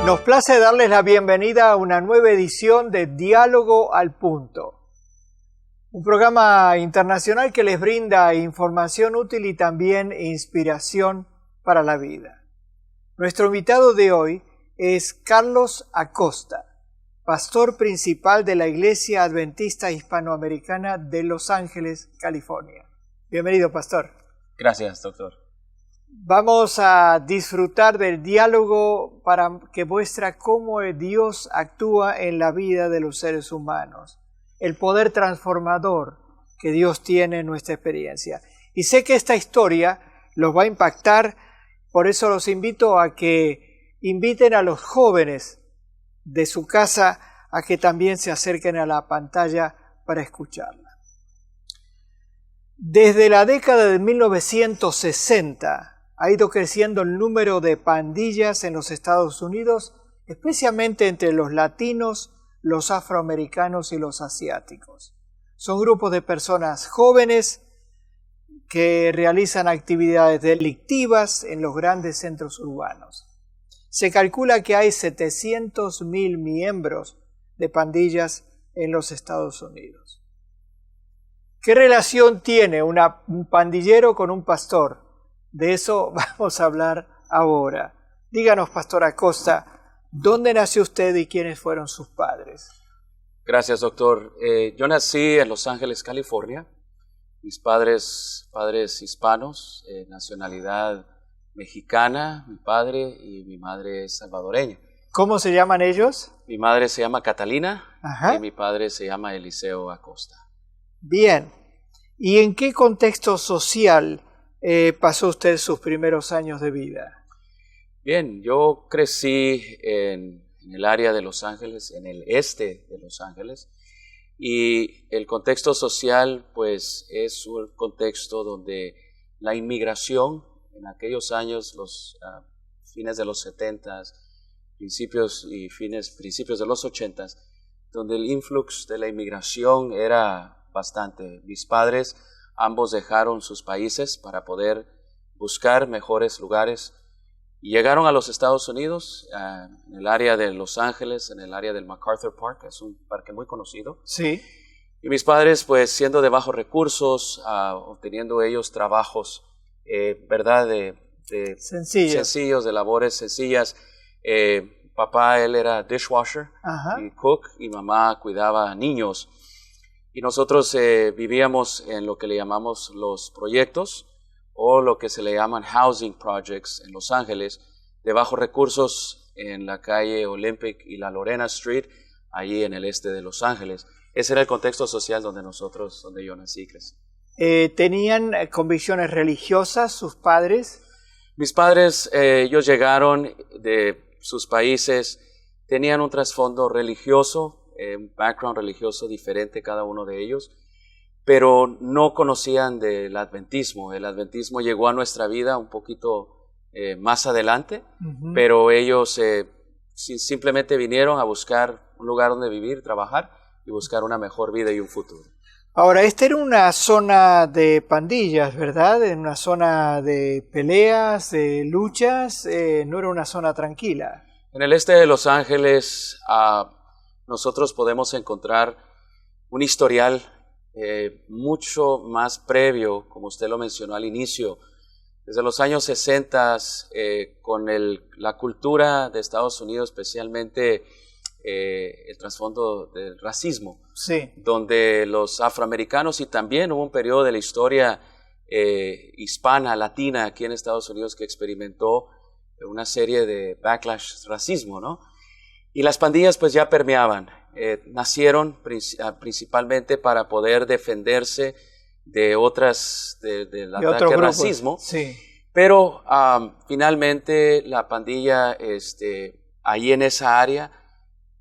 Nos place darles la bienvenida a una nueva edición de Diálogo al Punto, un programa internacional que les brinda información útil y también inspiración para la vida. Nuestro invitado de hoy es Carlos Acosta, pastor principal de la Iglesia Adventista Hispanoamericana de Los Ángeles, California. Bienvenido, pastor. Gracias, doctor. Vamos a disfrutar del diálogo para que muestra cómo Dios actúa en la vida de los seres humanos, el poder transformador que Dios tiene en nuestra experiencia. Y sé que esta historia los va a impactar, por eso los invito a que inviten a los jóvenes de su casa a que también se acerquen a la pantalla para escucharla. Desde la década de 1960 ha ido creciendo el número de pandillas en los Estados Unidos, especialmente entre los latinos, los afroamericanos y los asiáticos. Son grupos de personas jóvenes que realizan actividades delictivas en los grandes centros urbanos. Se calcula que hay 700,000 miembros de pandillas en los Estados Unidos. ¿Qué relación tiene un pandillero con un pastor? De eso vamos a hablar ahora. Díganos, pastor Acosta, ¿dónde nació usted y quiénes fueron sus padres? Gracias, doctor. Yo nací en Los Ángeles, California. Mis padres hispanos, nacionalidad mexicana, mi padre, y mi madre es salvadoreña. ¿Cómo se llaman ellos? Mi madre se llama Catalina. Ajá. Y mi padre se llama Eliseo Acosta. Bien. ¿Y en qué contexto social pasó usted sus primeros años de vida? Bien, yo crecí en el área de Los Ángeles, en el este de Los Ángeles, y el contexto social pues es un contexto donde la inmigración en aquellos años, los fines de los 70s, principios de los 80s, donde el influx de la inmigración era bastante. Mis padres ambos dejaron sus países para poder buscar mejores lugares y llegaron a los Estados Unidos, en el área de Los Ángeles, en el área del MacArthur Park, es un parque muy conocido. Sí. Y mis padres, pues siendo de bajos recursos, obteniendo ellos trabajos, ¿verdad? Sencillos, de labores sencillas. Papá, él era dishwasher. Ajá. Y cook, y mamá cuidaba a niños. Y nosotros vivíamos en lo que le llamamos los proyectos, o lo que se le llaman housing projects en Los Ángeles, de bajos recursos en la calle Olympic y la Lorena Street, allí en el este de Los Ángeles. Ese era el contexto social donde yo nací y crecí. ¿Tenían convicciones religiosas sus padres? Mis padres, ellos llegaron de sus países, tenían un trasfondo religioso, un background religioso diferente cada uno de ellos, pero no conocían del adventismo. El adventismo llegó a nuestra vida un poquito más adelante, pero ellos simplemente vinieron a buscar un lugar donde vivir, trabajar y buscar una mejor vida y un futuro. Ahora, esta era una zona de pandillas, ¿verdad? En una zona de peleas, de luchas, no era una zona tranquila. En el este de Los Ángeles nosotros podemos encontrar un historial mucho más previo, como usted lo mencionó al inicio, desde los años 60, con la cultura de Estados Unidos, especialmente el trasfondo del racismo, sí, donde los afroamericanos, y también hubo un periodo de la historia hispana, latina, aquí en Estados Unidos, que experimentó una serie de backlash racismo, ¿no? Y las pandillas pues ya permeaban. Nacieron principalmente para poder defenderse del ataque al racismo, sí. Pero finalmente la pandilla ahí en esa área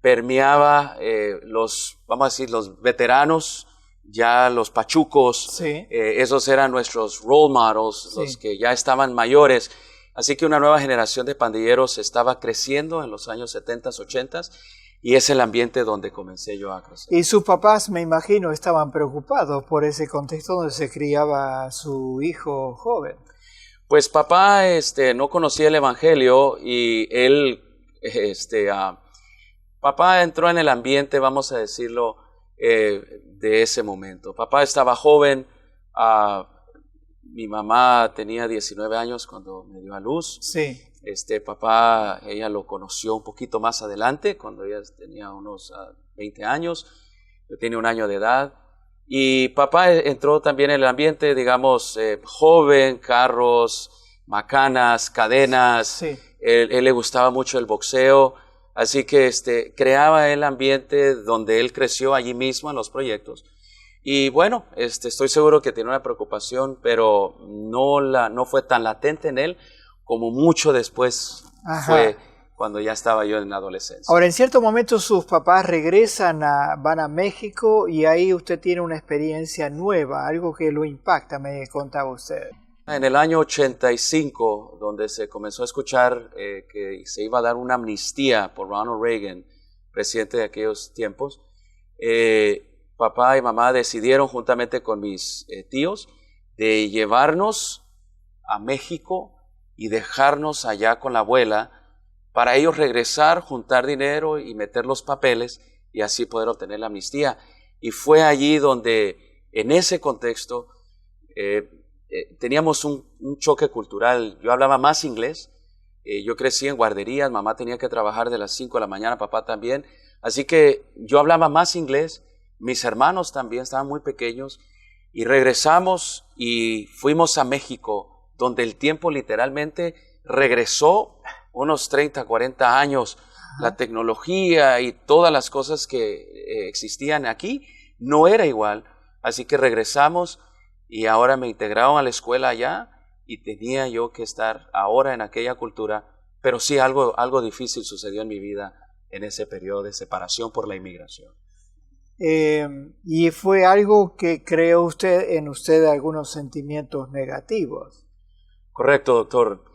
permeaba vamos a decir, los veteranos, ya los pachucos, sí. Esos eran nuestros role models, sí, los que ya estaban mayores. Así que una nueva generación de pandilleros estaba creciendo en los años 70s, 80s, y es el ambiente donde comencé yo a crecer. Y sus papás, me imagino, estaban preocupados por ese contexto donde se criaba su hijo joven. Pues papá no conocía el evangelio y él Papá entró en el ambiente, vamos a decirlo, de ese momento. Papá estaba joven, mi mamá tenía 19 años cuando me dio a luz. Sí. Papá, ella lo conoció un poquito más adelante, cuando ella tenía unos 20 años, yo tenía 1 año de edad. Y papá entró también en el ambiente, digamos, joven, carros, macanas, cadenas. Sí. Él le gustaba mucho el boxeo, así que creaba el ambiente donde él creció allí mismo en los proyectos. Y bueno, estoy seguro que tiene una preocupación, pero no fue tan latente en él como mucho después. Ajá. Fue cuando ya estaba yo en la adolescencia. Ahora, en cierto momento sus papás van a México y ahí usted tiene una experiencia nueva, algo que lo impacta, me contaba usted. En el año 85, donde se comenzó a escuchar que se iba a dar una amnistía por Ronald Reagan, presidente de aquellos tiempos, papá y mamá decidieron juntamente con mis tíos de llevarnos a México y dejarnos allá con la abuela para ellos regresar, juntar dinero y meter los papeles y así poder obtener la amnistía. Y fue allí donde, en ese contexto, teníamos un choque cultural. Yo hablaba más inglés, yo crecí en guarderías, mamá tenía que trabajar de las 5 de la mañana, papá también, así que yo hablaba más inglés, mis hermanos también estaban muy pequeños, y regresamos y fuimos a México, donde el tiempo literalmente regresó unos 30, 40 años. La tecnología y todas las cosas que existían aquí no era igual, así que regresamos y ahora me integraron a la escuela allá y tenía yo que estar ahora en aquella cultura, pero sí algo difícil sucedió en mi vida en ese periodo de separación por la inmigración. Y fue algo que creó en usted algunos sentimientos negativos. Correcto, doctor.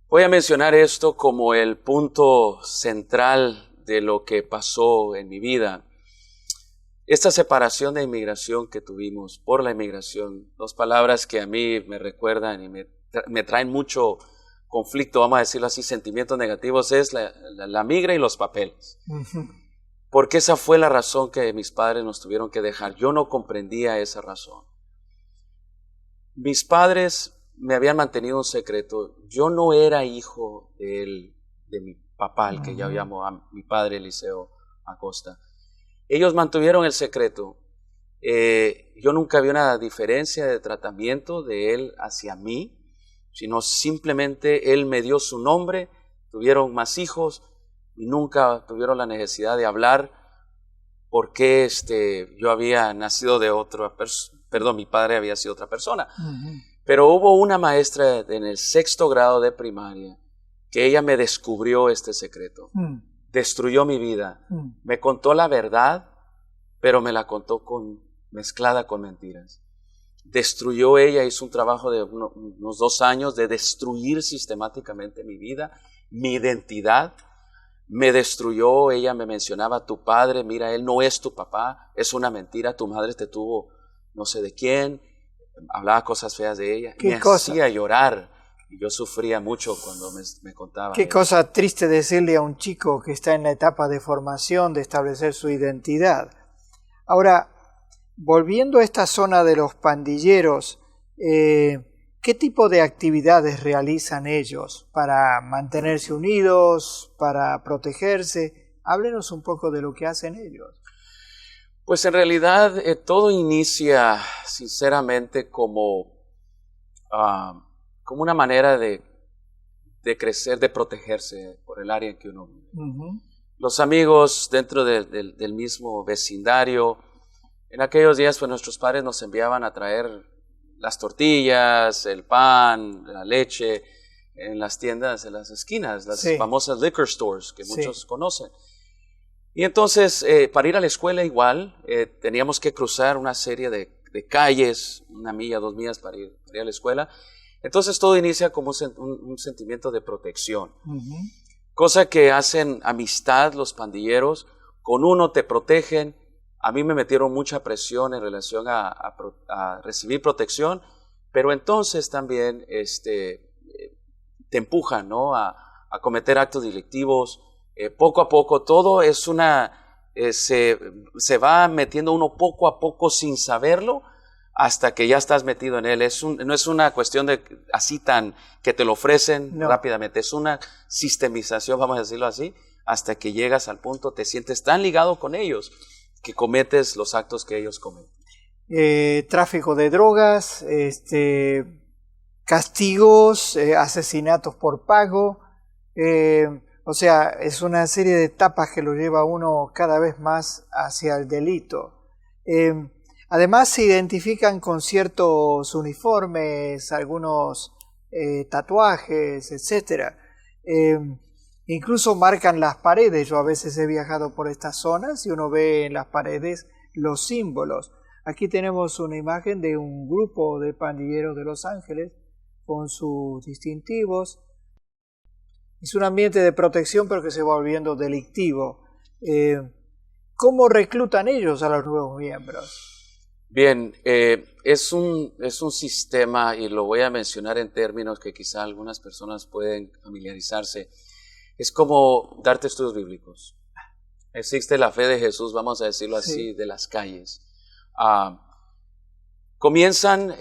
Voy a mencionar esto como el punto central de lo que pasó en mi vida. Esta separación de inmigración que tuvimos por la inmigración, dos palabras que a mí me recuerdan y me traen mucho conflicto, vamos a decirlo así, sentimientos negativos, es la migra y los papeles. Uh-huh. Porque esa fue la razón que mis padres nos tuvieron que dejar. Yo no comprendía esa razón. Mis padres me habían mantenido un secreto. Yo no era hijo de mi papá, el que ya llamo a mi padre, Eliseo Acosta. Ellos mantuvieron el secreto. Yo nunca vi una diferencia de tratamiento de él hacia mí, sino simplemente él me dio su nombre, tuvieron más hijos y nunca tuvieron la necesidad de hablar por qué yo había nacido de otra persona, perdón, mi padre había sido otra persona. Uh-huh. Pero hubo una maestra en el 6º grado de primaria que ella me descubrió este secreto. Destruyó mi vida. Me contó la verdad, pero me la contó mezclada con mentiras. Destruyó ella, hizo un trabajo de unos 2 años de destruir sistemáticamente mi vida, mi identidad. Me destruyó, ella me mencionaba, tu padre, mira, él no es tu papá, es una mentira, tu madre te tuvo no sé de quién. Hablaba cosas feas de ella, me hacía llorar y yo sufría mucho cuando me contaba. Qué cosa triste decirle a un chico que está en la etapa de formación, de establecer su identidad. Ahora, volviendo a esta zona de los pandilleros, ¿qué tipo de actividades realizan ellos para mantenerse unidos, para protegerse? Háblenos un poco de lo que hacen ellos. Pues en realidad todo inicia sinceramente como una manera de crecer, de protegerse por el área en que uno vive. Uh-huh. Los amigos dentro del mismo vecindario, en aquellos días pues nuestros padres nos enviaban a traer las tortillas, el pan, la leche en las tiendas de las esquinas, las famosas liquor stores que muchos conocen. Y entonces, para ir a la escuela igual, teníamos que cruzar una serie de calles, 1 milla, 2 millas para ir a la escuela. Entonces todo inicia como un sentimiento de protección. Uh-huh. Cosa que hacen amistad los pandilleros, con uno te protegen. A mí me metieron mucha presión en relación a recibir protección, pero entonces también te empujan, ¿no? a cometer actos delictivos, Poco a poco, todo es se va metiendo uno poco a poco sin saberlo, hasta que ya estás metido en él. No es una cuestión de así tan que te lo ofrecen rápidamente, es una sistemización, vamos a decirlo así, hasta que llegas al punto, te sientes tan ligado con ellos que cometes los actos que ellos cometen. Tráfico de drogas, castigos, asesinatos por pago, o sea, es una serie de etapas que lo lleva a uno cada vez más hacia el delito. Además se identifican con ciertos uniformes, algunos tatuajes, etc. Incluso marcan las paredes. Yo a veces he viajado por estas zonas y uno ve en las paredes los símbolos. Aquí tenemos una imagen de un grupo de pandilleros de Los Ángeles con sus distintivos. Es un ambiente de protección, pero que se va volviendo delictivo. ¿Cómo reclutan ellos a los nuevos miembros? Bien, es un sistema, y lo voy a mencionar en términos que quizá algunas personas pueden familiarizarse. Es como darte estudios bíblicos. Existe la fe de Jesús, vamos a decirlo así, de las calles. Comienzan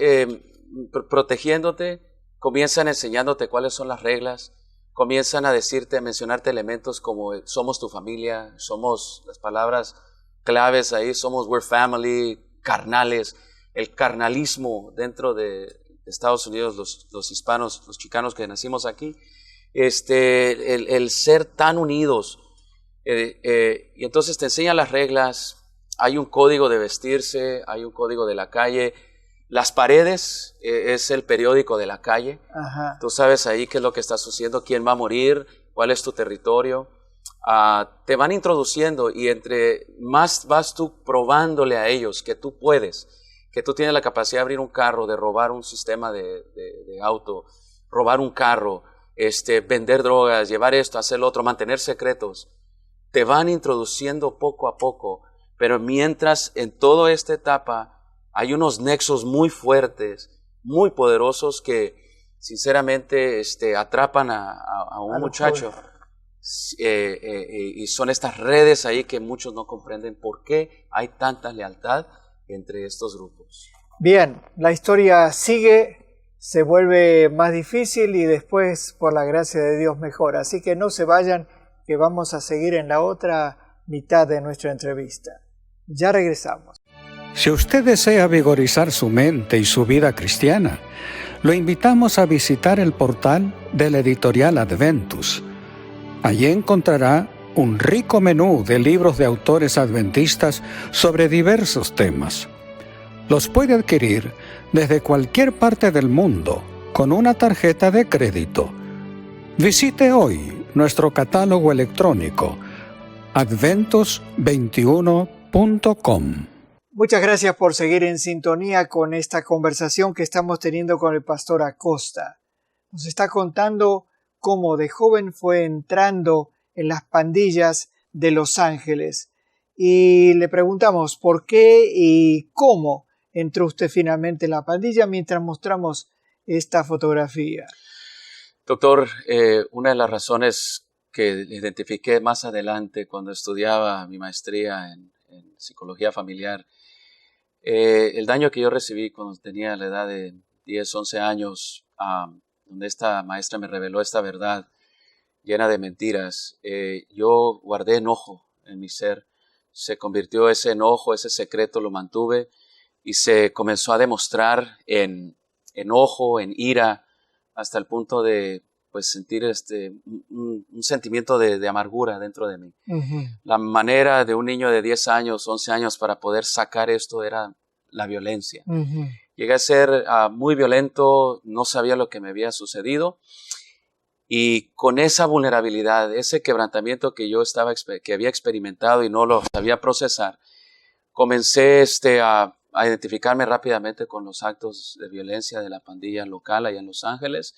protegiéndote, comienzan enseñándote cuáles son las reglas, comienzan a mencionarte elementos como somos tu familia, somos las palabras claves ahí, somos we're family, carnales, el carnalismo dentro de Estados Unidos, los hispanos, los chicanos que nacimos aquí, el ser tan unidos, y entonces te enseñan las reglas, hay un código de vestirse, hay un código de la calle, las paredes es el periódico de la calle. Ajá. Tú sabes ahí qué es lo que está sucediendo, quién va a morir, cuál es tu territorio. Te van introduciendo, y entre más vas tú probándole a ellos que tú puedes, que tú tienes la capacidad de abrir un carro, de robar un sistema de auto, robar un carro, vender drogas, llevar esto, hacer lo otro, mantener secretos, te van introduciendo poco a poco. Pero mientras en toda esta etapa hay unos nexos muy fuertes, muy poderosos que sinceramente atrapan a un muchacho. Y son estas redes ahí que muchos no comprenden por qué hay tanta lealtad entre estos grupos. Bien, la historia sigue, se vuelve más difícil y después, por la gracia de Dios, mejora. Así que no se vayan, que vamos a seguir en la otra mitad de nuestra entrevista. Ya regresamos. Si usted desea vigorizar su mente y su vida cristiana, lo invitamos a visitar el portal de la editorial Adventus. Allí encontrará un rico menú de libros de autores adventistas sobre diversos temas. Los puede adquirir desde cualquier parte del mundo con una tarjeta de crédito. Visite hoy nuestro catálogo electrónico adventus21.com. Muchas gracias por seguir en sintonía con esta conversación que estamos teniendo con el pastor Acosta. Nos está contando cómo de joven fue entrando en las pandillas de Los Ángeles. Y le preguntamos por qué y cómo entró usted finalmente en la pandilla mientras mostramos esta fotografía. Doctor, una de las razones que identifiqué más adelante cuando estudiaba mi maestría en psicología familiar, el daño que yo recibí cuando tenía la edad de 10, 11 años, donde esta maestra me reveló esta verdad llena de mentiras, yo guardé enojo en mi ser. Se convirtió ese enojo, ese secreto lo mantuve y se comenzó a demostrar en enojo, en ira, hasta el punto de pues sentir un sentimiento de amargura dentro de mí. Uh-huh. La manera de un niño de 10 años, 11 años para poder sacar esto era la violencia. Uh-huh. Llegué a ser muy violento, no sabía lo que me había sucedido, y con esa vulnerabilidad, ese quebrantamiento que yo que había experimentado y no lo sabía procesar, comencé a identificarme rápidamente con los actos de violencia de la pandilla local allá en Los Ángeles.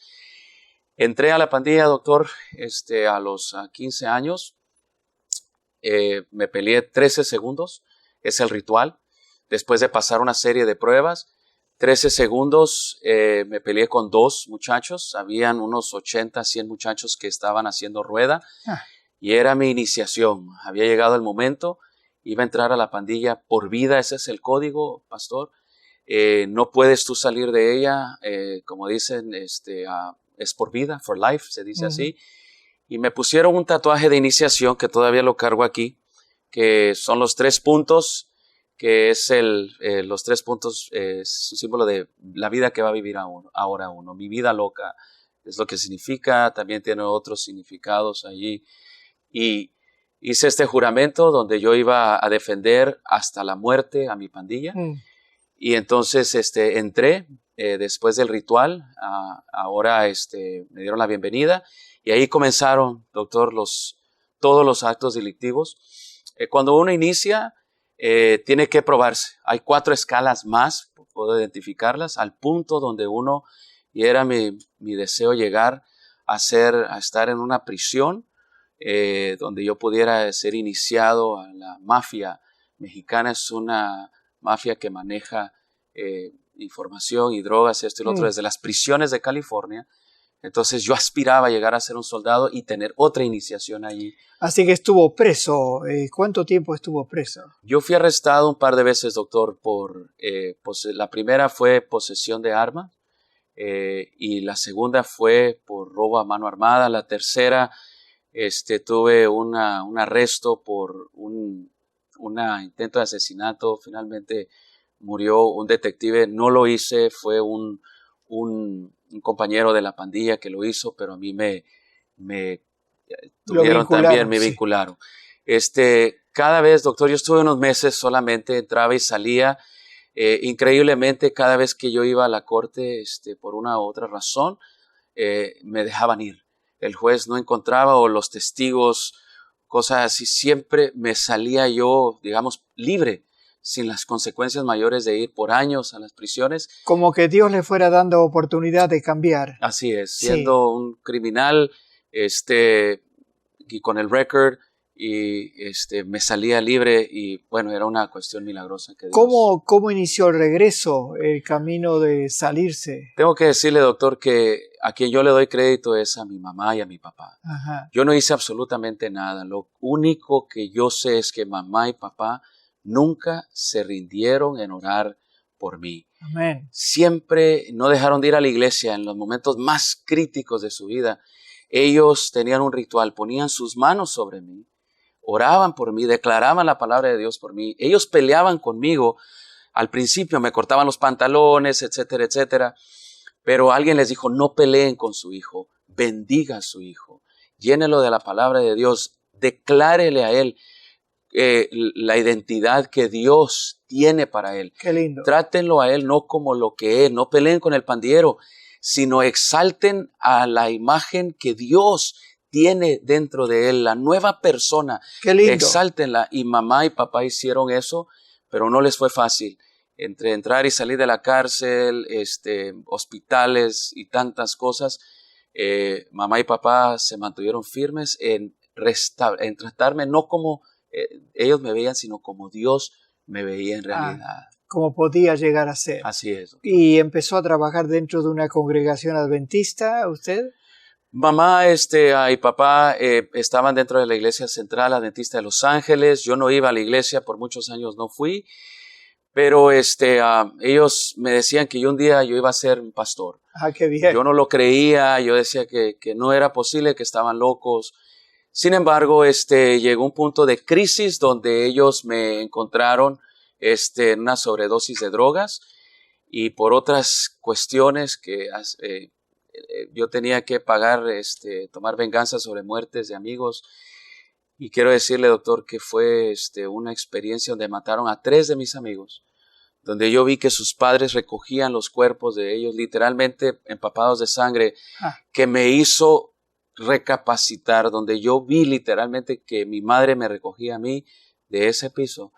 Entré a la pandilla, doctor, a los 15 años. Me peleé 13 segundos, es el ritual. Después de pasar una serie de pruebas, 13 segundos, me peleé con 2 muchachos. Habían unos 80, 100 muchachos que estaban haciendo rueda. y era mi iniciación. Había llegado el momento, iba a entrar a la pandilla por vida, ese es el código, pastor. No puedes tú salir de ella, como dicen, es por vida, for life, se dice así. Y me pusieron un tatuaje de iniciación que todavía lo cargo aquí, que son los 3 puntos, que es los 3 puntos, es un símbolo de la vida que va a vivir ahora uno. Mi vida loca es lo que significa, también tiene otros significados allí. Y hice este juramento donde yo iba a defender hasta la muerte a mi pandilla. Y entonces entré después del ritual, ahora me dieron la bienvenida y ahí comenzaron, doctor, todos los actos delictivos. Cuando uno inicia, tiene que probarse. Hay 4 escalas más, puedo identificarlas, al punto donde uno, y era mi deseo llegar a estar en una prisión donde yo pudiera ser iniciado a la mafia mexicana. Es una mafia que maneja información y drogas, esto y lo otro, desde las prisiones de California. Entonces yo aspiraba a llegar a ser un soldado y tener otra iniciación allí. Así que estuvo preso. ¿Cuánto tiempo estuvo preso? Yo fui arrestado un par de veces, doctor, la primera fue posesión de arma y la segunda fue por robo a mano armada. La tercera tuve un arresto por un intento de asesinato. Finalmente murió un detective, no lo hice, fue un compañero de la pandilla que lo hizo, pero a mí me tuvieron también, me vincularon. Cada vez, doctor, yo estuve unos meses solamente, entraba y salía. Increíblemente, cada vez que yo iba a la corte, por una u otra razón, me dejaban ir. El juez no encontraba, o los testigos, cosas así, siempre me salía yo, digamos, libre, sin las consecuencias mayores de ir por años a las prisiones. Como que Dios le fuera dando oportunidad de cambiar. Así es, siendo un criminal, y con el récord, y me salía libre, y bueno, era una cuestión milagrosa que Dios... ¿Cómo inició el regreso, el camino de salirse? Tengo que decirle, doctor, que a quien yo le doy crédito es a mi mamá y a mi papá. Ajá. Yo no hice absolutamente nada. Lo único que yo sé es que mamá y papá nunca se rindieron en orar por mí. Amén. Siempre no dejaron de ir a la iglesia en los momentos más críticos de su vida. Ellos tenían un ritual, ponían sus manos sobre mí, oraban por mí, declaraban la palabra de Dios por mí. Ellos peleaban conmigo. Al principio me cortaban los pantalones, etcétera, etcétera. Pero alguien les dijo, no peleen con su hijo, bendiga a su hijo, llénelo de la palabra de Dios, declárele a él la identidad que Dios tiene para él. Qué lindo. Trátenlo a él no como lo que es, no peleen con el pandillero, sino exalten a la imagen que Dios tiene dentro de él, la nueva persona. Qué lindo. Exáltenla. Y mamá y papá hicieron eso, pero no les fue fácil. Entre entrar y salir de la cárcel, hospitales y tantas cosas, mamá y papá se mantuvieron firmes en tratarme no como ellos me veían, sino como Dios me veía en realidad. Como podía llegar a ser. Así es. Doctor. ¿Y empezó a trabajar dentro de una congregación adventista usted? Mamá y papá estaban dentro de la iglesia central adventista de Los Ángeles. Yo no iba a la iglesia, por muchos años no fui, pero ellos me decían que un día yo iba a ser un pastor. Ah, qué bien. Yo no lo creía, yo decía que no era posible, que estaban locos. Sin embargo, llegó un punto de crisis donde ellos me encontraron en una sobredosis de drogas, y por otras cuestiones que yo tenía que pagar, tomar venganza sobre muertes de amigos. Y quiero decirle, doctor, que fue una experiencia donde mataron a 3 de mis amigos, donde yo vi que sus padres recogían los cuerpos de ellos, literalmente empapados de sangre, que me hizo recapacitar, donde yo vi literalmente que mi madre me recogía a mí de ese piso.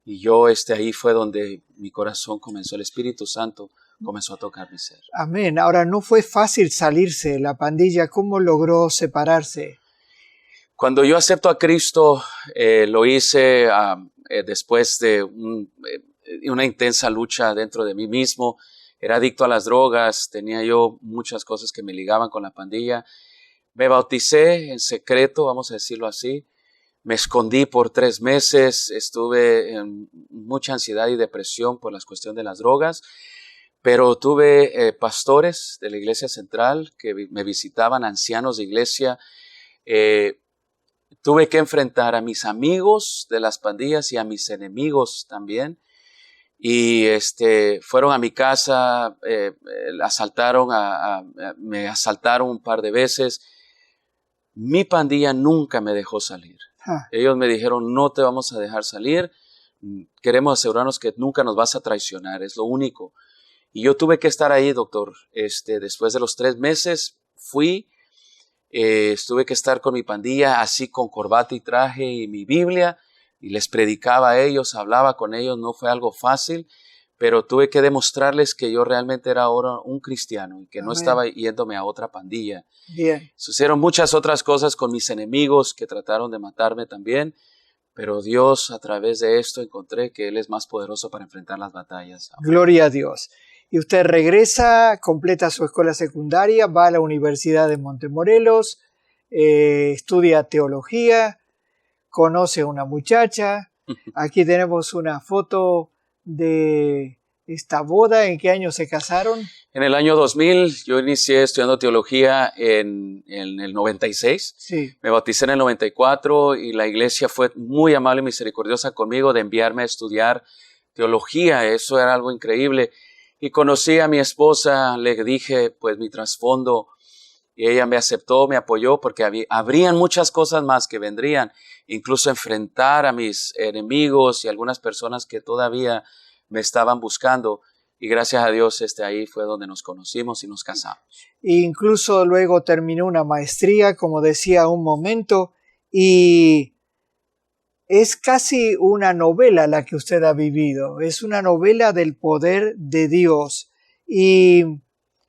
Y yo ahí fue donde mi corazón comenzó, el Espíritu Santo comenzó a tocar mi ser. Amén. Ahora, no fue fácil salirse de la pandilla. ¿Cómo logró separarse? Cuando yo acepto a Cristo, lo hice después de una intensa lucha dentro de mí mismo. Era adicto a las drogas, tenía yo muchas cosas que me ligaban con la pandilla. Me bauticé en secreto, vamos a decirlo así. Me escondí por 3 meses, estuve en mucha ansiedad y depresión por la cuestión de las drogas, pero tuve pastores de la iglesia central que me visitaban, ancianos de iglesia. Tuve que enfrentar a mis amigos de las pandillas y a mis enemigos también. Y fueron a mi casa, me asaltaron un par de veces. Mi pandilla nunca me dejó salir. Ellos me dijeron, no te vamos a dejar salir, queremos asegurarnos que nunca nos vas a traicionar, es lo único. Y yo tuve que estar ahí, doctor. Después de los 3 meses fui, tuve que estar con mi pandilla, así con corbata y traje y mi Biblia, y les predicaba a ellos, hablaba con ellos, no fue algo fácil, pero tuve que demostrarles que yo realmente era ahora un cristiano y que no estaba yéndome a otra pandilla. Bien. Sucedieron muchas otras cosas con mis enemigos que trataron de matarme también, pero Dios, a través de esto, encontré que Él es más poderoso para enfrentar las batallas. Gloria a Dios. Y usted regresa, completa su escuela secundaria, va a la Universidad de Montemorelos, estudia teología, conoce a una muchacha. Aquí tenemos una foto de esta boda. ¿En qué año se casaron? En el año 2000, yo inicié estudiando teología en el 96. Sí. Me bauticé en el 94 y la iglesia fue muy amable y misericordiosa conmigo de enviarme a estudiar teología. Eso era algo increíble. Y conocí a mi esposa, le dije pues mi trasfondo y ella me aceptó, me apoyó porque habrían muchas cosas más que vendrían, incluso enfrentar a mis enemigos y algunas personas que todavía me estaban buscando. Y gracias a Dios ahí fue donde nos conocimos y nos casamos. E incluso luego terminó una maestría, como decía un momento, y es casi una novela la que usted ha vivido. Es una novela del poder de Dios. Y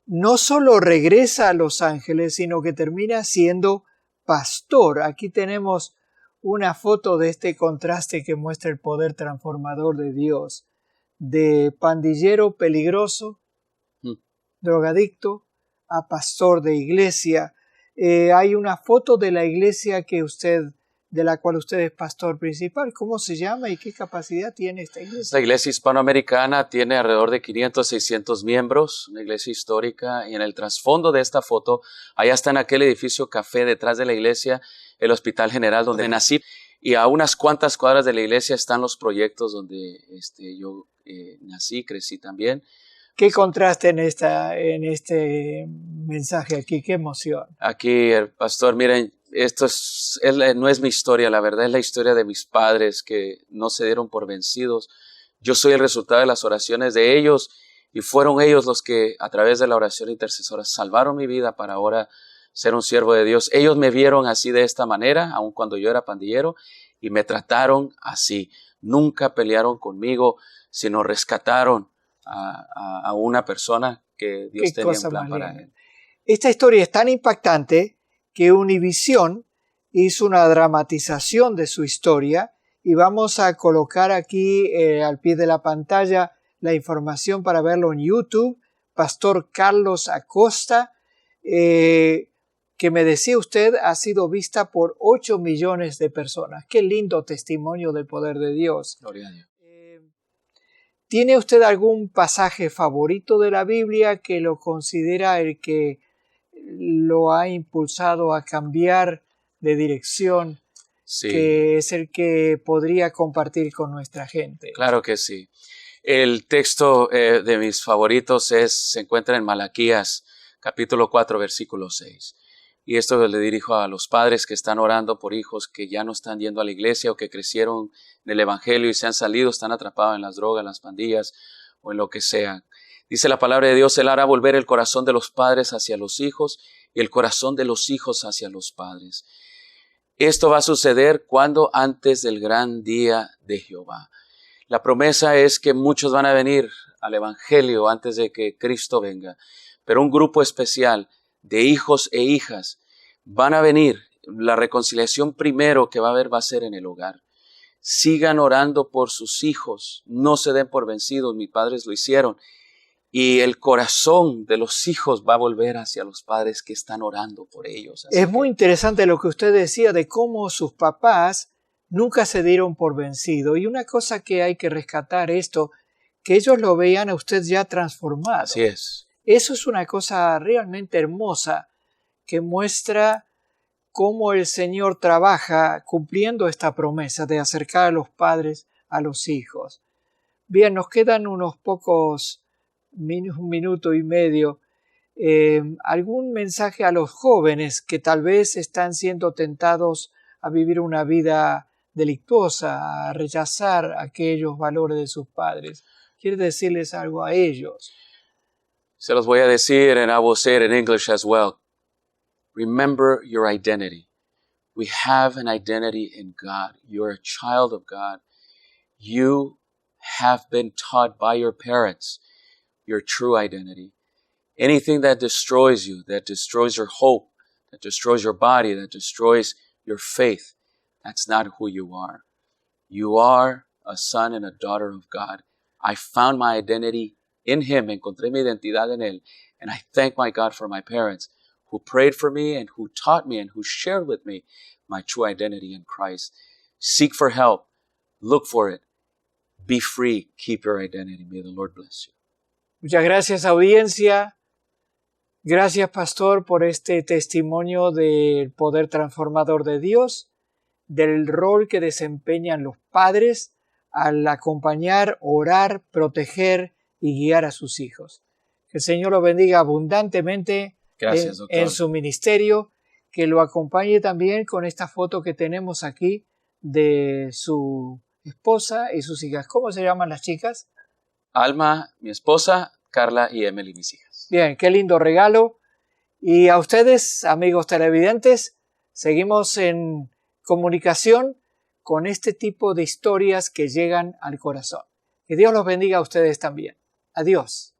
no solo regresa a Los Ángeles, sino que termina siendo pastor. Aquí tenemos una foto de este contraste que muestra el poder transformador de Dios. De pandillero peligroso, drogadicto, a pastor de iglesia. Hay una foto de la iglesia de la cual usted es pastor principal. ¿Cómo se llama y qué capacidad tiene esta iglesia? Esta iglesia hispanoamericana tiene alrededor de 500, 600 miembros, una iglesia histórica, y en el trasfondo de esta foto, allá está en aquel edificio café detrás de la iglesia, el Hospital General donde nací, y a unas cuantas cuadras de la iglesia están los proyectos donde yo nací, crecí también. Qué contraste en este mensaje aquí, qué emoción. Aquí, pastor, miren, no es mi historia, la verdad es la historia de mis padres que no se dieron por vencidos. Yo soy el resultado de las oraciones de ellos y fueron ellos los que a través de la oración intercesora salvaron mi vida para ahora ser un siervo de Dios. Ellos me vieron así de esta manera, aun cuando yo era pandillero, y me trataron así. Nunca pelearon conmigo, sino rescataron a una persona que Dios tenía un plan para él. Esta historia es tan impactante que Univisión hizo una dramatización de su historia y vamos a colocar aquí al pie de la pantalla la información para verlo en YouTube. Pastor Carlos Acosta, que me decía usted ha sido vista por 8 millones de personas. Qué lindo testimonio del poder de Dios. Gloria a Dios. ¿Tiene usted algún pasaje favorito de la Biblia que lo considera el que lo ha impulsado a cambiar de dirección, sí, que es el que podría compartir con nuestra gente? Claro que sí. El texto de mis favoritos se encuentra en Malaquías, capítulo 4, versículo 6. Y esto le dirijo a los padres que están orando por hijos que ya no están yendo a la iglesia o que crecieron en el evangelio y se han salido, están atrapados en las drogas, las pandillas o en lo que sea. Dice la palabra de Dios, Él hará volver el corazón de los padres hacia los hijos y el corazón de los hijos hacia los padres. Esto va a suceder cuando antes del gran día de Jehová. La promesa es que muchos van a venir al evangelio antes de que Cristo venga, pero un grupo especial de hijos e hijas van a venir. La reconciliación primero que va a haber va a ser en el hogar. Sigan orando por sus hijos, no se den por vencidos, mis padres lo hicieron. Y el corazón de los hijos va a volver hacia los padres que están orando por ellos. Así Es muy interesante lo que usted decía de cómo sus papás nunca se dieron por vencido. Y una cosa que hay que rescatar esto, que ellos lo veían a usted ya transformado. Así es. Eso es una cosa realmente hermosa que muestra cómo el Señor trabaja cumpliendo esta promesa de acercar a los padres a los hijos. Bien, nos quedan unos pocos un minuto y medio. ¿Algún mensaje a los jóvenes que tal vez están siendo tentados a vivir una vida delictuosa, a rechazar aquellos valores de sus padres? ¿Quiere decirles algo a ellos? Se los voy a decir, and I will say it in English as well. Remember your identity. We have an identity in God. You're a child of God. You have been taught by your parents your true identity. Anything that destroys you, that destroys your hope, that destroys your body, that destroys your faith, that's not who you are. You are a son and a daughter of God. I found my identity in Him. Encontré mi identidad en Él. And I thank my God for my parents who prayed for me and who taught me and who shared with me my true identity in Christ. Seek for help. Look for it. Be free. Keep your identity. May the Lord bless you. Muchas gracias, audiencia. Gracias, pastor, por este testimonio del poder transformador de Dios, del rol que desempeñan los padres al acompañar, orar, proteger y guiar a sus hijos. Que el Señor lo bendiga abundantemente. Gracias, doctor. En su ministerio, que lo acompañe también con esta foto que tenemos aquí de su esposa y sus hijas. ¿Cómo se llaman las chicas? Alma, mi esposa, Carla y Emily, mis hijas. Bien, qué lindo regalo. Y a ustedes, amigos televidentes, seguimos en comunicación con este tipo de historias que llegan al corazón. Que Dios los bendiga a ustedes también. Adiós.